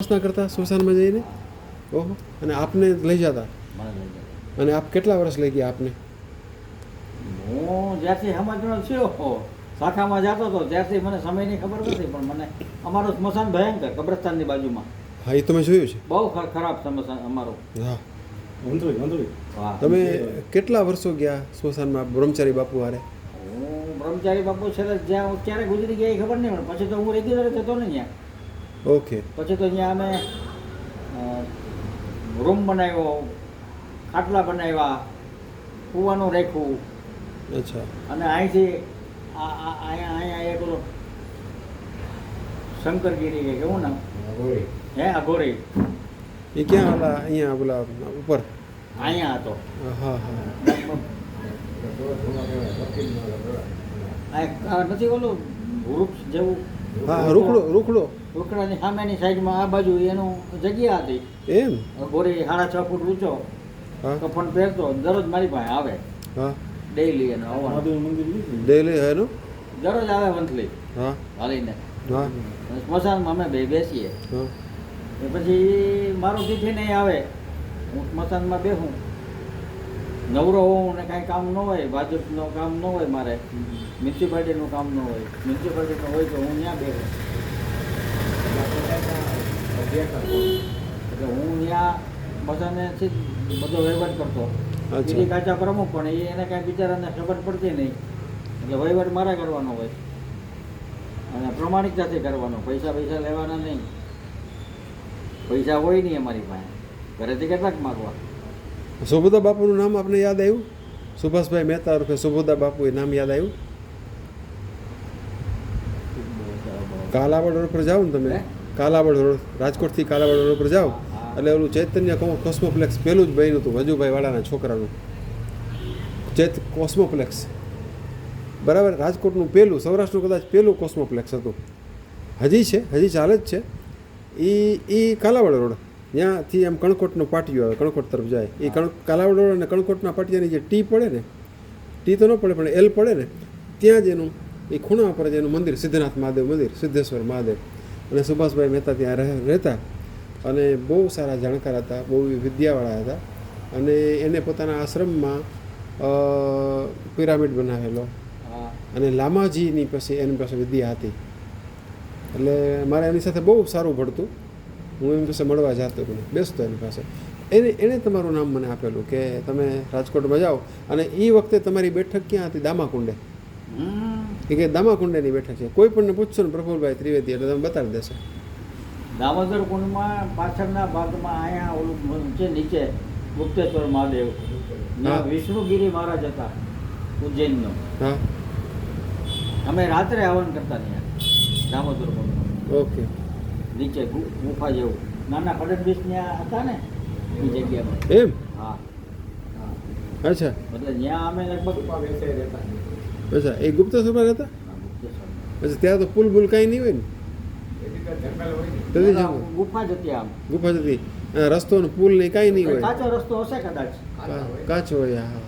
પ્રશ્ન કરતા સ્મશાનમાં જઈને? ઓહો. અને આપને લઈ જતા? અને આપ કેટલા વર્ષ લઈ ગયા આપને? હું જ્યારથી સમાજનો થયો શાખામાં જતો હતો ત્યારથી મને સમયની ખબર નથી, પણ મને અમારું સ્મશાન ભયંકર કબ્રસ્તાનની બાજુમાં. હા, એ તમે જોયું છે? બહુ ખરાબ સ્મશાન અમારું. હા. હા. તમે કેટલા વર્ષો ગયા સ્મશાનમાં બ્રહ્મચારી બાપુ હારે? હું બ્રહ્મચારી બાપુ છેલ્લે જ્યાં ક્યારે ગુજરી ગયા એ ખબર નહીં, પણ પછી તો હું રેગ્યુલર જતો ને ત્યાં. ઓકે. પછી તો ત્યાં અમે રૂમ બનાવ્યો, ખાટલા બનાવ્યા, કૂવાનું રાખ્યું. અચ્છા. અને અહીંથી અહીંયા એક ઓલો શંકરગીરી કે કેવું નામ હે અઘોરી એ ક્યાં ઓલા અહીંયા ઓલા ઉપર અહીંયા હતો. હા હા. આ નથી ઓલું વૃક્ષ જેવું? હા, રૂખડો. રૂખડાની સામેની સાઈડમાં આ બાજુ એનું જગ્યા હતી. એમ? અઘોરી 6.5 ફૂટ ઊંચો, હા. કફન પહેરતો, દરરોજ મારી પાસે આવે. હા. ડેઈલી એનો આવવાનું. ડેલી એનું? દરરોજ આવે મંથલી હા. હાલીને. હા. અને સ્મશાનમાં અમે બે બેસીએ. હા. એ પછી મારું તિથિ નહીં આવે, હું સ્મશાનમાં બેસું, નવરો હોઉં ને કાંઈ કામ ન હોય, ભાજપનું કામ ન હોય, મારે મ્યુનિસિપાલિટીનું કામ ન હોય, મ્યુનિસિપાલિટીનું હોય તો હું ત્યાં બેસું. એટલે હું ત્યાં સ્મશાનેથી બધો વહીવટ કરતો. બીજી કાચા પ્રમુખ, પણ એને કાંઈ બિચારાને ખબર પડતી નહીં, એટલે વહીવટ મારે કરવાનો હોય અને પ્રમાણિકતાથી કરવાનો. પૈસા લેવાના નહીં. પૈસા હોય નહીં અમારી પાસે, ઘરેથી કેટલાક માગવા. સુભોદા બાપુનું નામ આપને યાદ આવ્યું? સુભાષભાઈ મહેતા ઉર્ફે સુભોદા બાપુ, એ નામ યાદ આવ્યું? કાલાવડ રોડ પર જાઓ ને તમે, કાલાવડ રોડ, રાજકોટથી કાલાવડ રોડ પર જાઓ એટલે ઓલું ચૈતન્ય કોસ્મોપ્લેક્સ પહેલું જ બન્યું હતું વજુભાઈ વાળાના છોકરાનું. કોસ્મોપ્લેક્સ, બરાબર, રાજકોટનું પહેલું, સૌરાષ્ટ્રનું કદાચ પહેલું કોસ્મોપ્લેક્સ હતું. હજી છે, હજી ચાલે જ છે. એ કાલાવડ રોડ, ત્યાંથી આમ કણકોટનો પાટિયો આવે, કણકોટ તરફ જાય. એ કાલાવડ રોડ અને કણકોટના પાટિયાની જે ટી પડે ને, ટી તો ન પડે પણ એલ પડે ને, ત્યાં જ એનું એ ખૂણા પર જ એનું મંદિર, સિદ્ધનાથ મહાદેવ મંદિર, સિદ્ધેશ્વર મહાદેવ. અને સુભાષભાઈ મહેતા ત્યાં રહેતા અને બહુ સારા જાણકાર હતા, બહુ વિદ્યાવાળા હતા. અને એને પોતાના આશ્રમમાં પિરામિડ બનાવેલો અને લામાજીની પછી એની પાસે વિદ્યા હતી. એટલે મારે એની સાથે બહુ સારું ભળતું. હું એની પાસે મળવા જતો, બેસતો એની પાસે. એણે તમારું નામ મને આપેલું કે તમે રાજકોટમાં જાઓ અને એ વખતે તમારી બેઠક ક્યાં હતી? દામાકુંડે. એ કે દામાકુંડેની બેઠક છે. કોઈ પણને પૂછશો ને પ્રફુલભાઈ ત્રિવેદી એટલે તમે બતાવી દેશે. દામોદર કુંડમાં પાછળના ભાગમાં અહીંયા ઓલું છે નીચે ગુપ્તેશ્વર મહાદેવ, વિષ્ણુગીરી મહારાજ હતા ઉજ્જૈનનો. હા. અમે રાત્રે હવન કરતા ત્યાં દામોદર કુંડમાં. ઓકે. નીચે ગુફા જેવું નાના ફડણવીસ ત્યાં હતા ને એ જગ્યામાં. એમ? હા. અચ્છા. એટલે ત્યાં અમે લગભગ રહેતા. અચ્છા, એ ગુપ્તેશ્વરમાં રહેતા? અચ્છા, ત્યાં તો પુલ બુલ કાંઈ નહીં હોય ને? ગુફા જ હતી. આમ ગુફા જ હતી. રસ્તો ને પુલ ને કાંઈ નહીં હોય? કાચો રસ્તો હશે કદાચ. કાચો હોય. હા.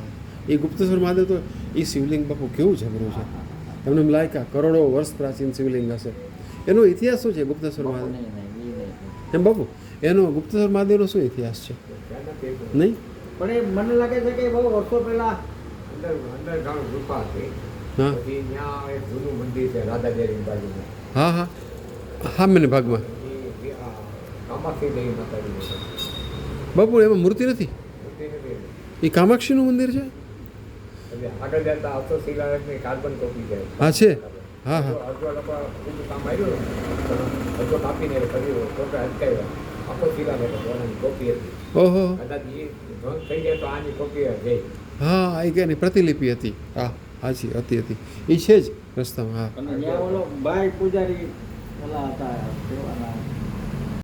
એ ગુપ્તેશ્વર મહાદેવ તો એ શિવલિંગ બાપુ કેવું જબરું છે. તમને એમ લાગે કરોડો વર્ષ પ્રાચીન શિવલિંગ હશે. એનો ઇતિહાસ શું છે ગુપ્તેશ્વર મહાદેવ? એમ બાપુ, એનો ગુપ્તેશ્વર મહાદેવનો શું ઇતિહાસ છે? નહીં, પણ એ મને લાગે છે કે બહુ વર્ષો પહેલા હા હા હા મને ભાગમાં બાપુ એમાં મૂર્તિ નથી? એ કામાક્ષીનું મંદિર છે? હા છે. હા હા. ઓહો. હા, એ કે પ્રતિલિપિ હતી. હા હાજી હતી. એ છે જ રસ્તામાં. હા. બાઈ પૂજારી ઓલા હતા.